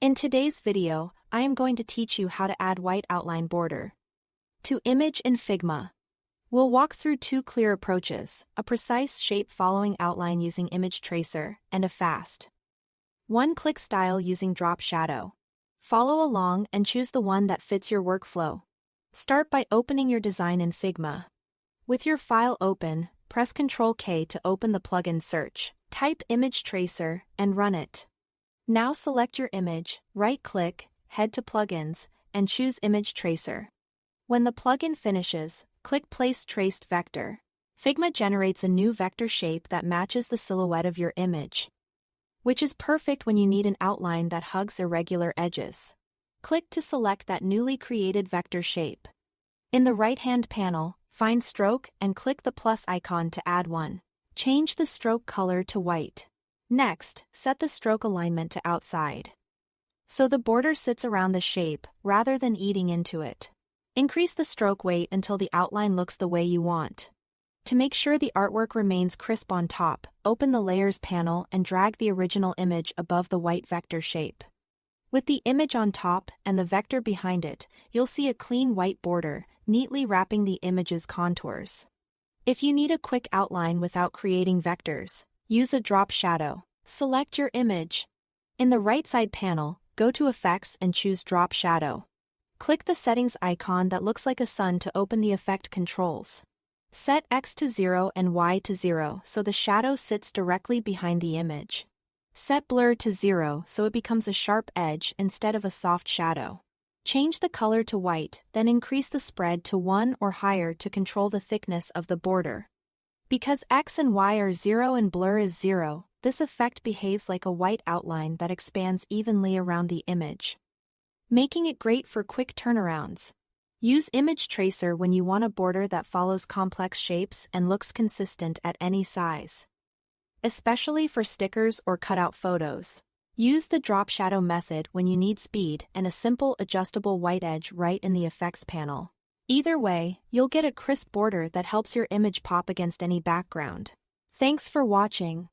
In today's video, I am going to teach you how to add white outline border to image in Figma. We'll walk through two clear approaches, a precise shape following outline using image tracer, and a fast one-click style using drop shadow. Follow along and choose the one that fits your workflow. Start by opening your design in Figma. With your file open, press Ctrl-K to open the plugin search, type image tracer, and run it. Now select your image, right-click, head to Plugins, and choose Image Tracer. When the plugin finishes, click Place Traced Vector. Figma generates a new vector shape that matches the silhouette of your image, which is perfect when you need an outline that hugs irregular edges. Click to select that newly created vector shape. In the right-hand panel, find Stroke and click the plus icon to add one. Change the stroke color to white. Next, set the stroke alignment to outside, so the border sits around the shape rather than eating into it. Increase the stroke weight until the outline looks the way you want. To make sure the artwork remains crisp on top, open the Layers panel and drag the original image above the white vector shape. With the image on top and the vector behind it, you'll see a clean white border, neatly wrapping the image's contours. If you need a quick outline without creating vectors, use a drop shadow. Select your image. In the right side panel, go to Effects and choose Drop Shadow. Click the settings icon that looks like a sun to open the effect controls. Set X to 0 and Y to 0 so the shadow sits directly behind the image. Set Blur to 0 so it becomes a sharp edge instead of a soft shadow. Change the color to white, then increase the spread to 1 or higher to control the thickness of the border. Because X and Y are 0 and blur is 0, this effect behaves like a white outline that expands evenly around the image, making it great for quick turnarounds. Use Image Tracer when you want a border that follows complex shapes and looks consistent at any size, especially for stickers or cutout photos. Use the Drop Shadow method when you need speed and a simple adjustable white edge right in the Effects panel. Either way, you'll get a crisp border that helps your image pop against any background. Thanks for watching.